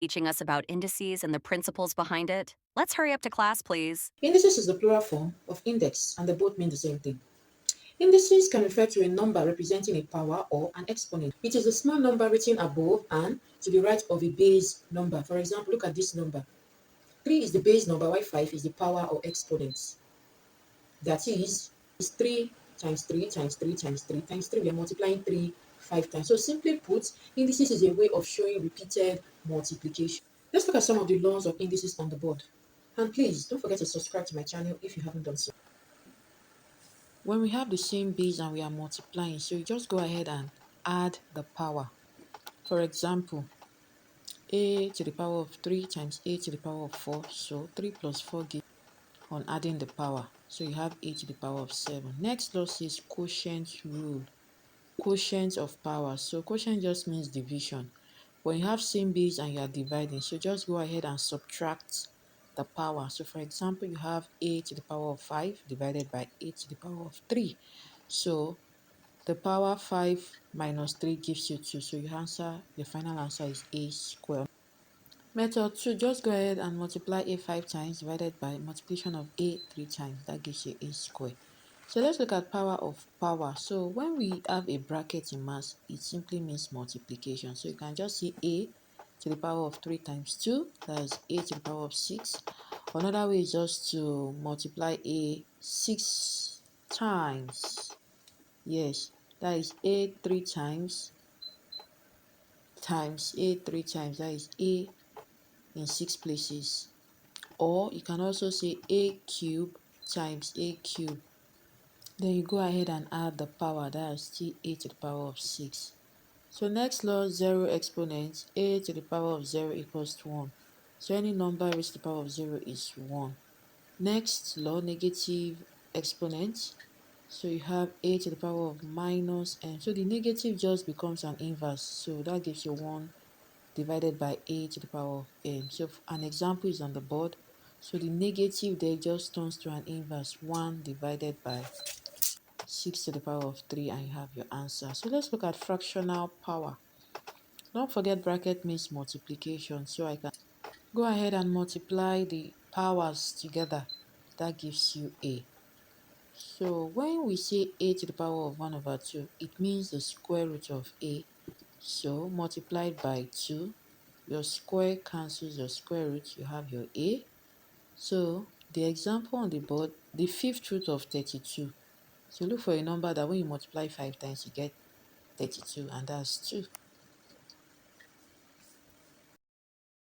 teaching us about indices and the principles behind it. Let's hurry up to class, please. Indices is the plural form of index, and they both mean the same thing. Indices can refer to a number representing a power or an exponent. It is a small number written above and to the right of a base number. For example, look at this number. 3 is the base number, while 5 is the power or exponent. That is 3 times 3 times 3 times 3 times 3. We are multiplying 3 5 times. So simply put, indices is a way of showing repeated multiplication. Let's look at some of the laws of indices on the board. And please don't forget to subscribe to my channel if you haven't done so. When we have the same base and we are multiplying, so you just go ahead and add the power. For example, a to the power of 3 times a to the power of 4. So 3 plus 4 gives on adding the power. So you have a to the power of 7. Next law says quotient rule. Quotient of power. So quotient just means division. When you have same base and you are dividing, so just go ahead and subtract the power. So for example, you have a to the power of 5 divided by a to the power of 3. So the power 5 minus 3 gives you 2. So your final answer is a square. Method 2, just go ahead and multiply a 5 times divided by multiplication of a 3 times. That gives you a square. So let's look at power of power. So when we have a bracket in maths, it simply means multiplication. So you can just see a to the power of 3 times 2, that is a to the power of 6. Another way is just to multiply a 6 times. Yes, that is a 3 times a 3 times, that is a in 6 places. Or you can also say a cube times a cube. Then you go ahead and add the power, that is still a to the power of 6. So next law, 0 exponents, a to the power of 0 equals to 1. So any number raised to the power of 0 is 1. Next law, negative exponents. So you have a to the power of minus m. So the negative just becomes an inverse. So that gives you 1 divided by a to the power of m. So an example is on the board. So the negative there just turns to an inverse, 1 divided by 6 to the power of 3, and you have your answer. So let's look at fractional power. Don't forget bracket means multiplication. So I can go ahead and multiply the powers together. That gives you a. So when we say a to the power of 1 over 2, it means the square root of a. So multiplied by 2, your square cancels your square root, you have your a. So the example on the board, the fifth root of 32. So look for a number that when you multiply 5 times, you get 32, and that's 2.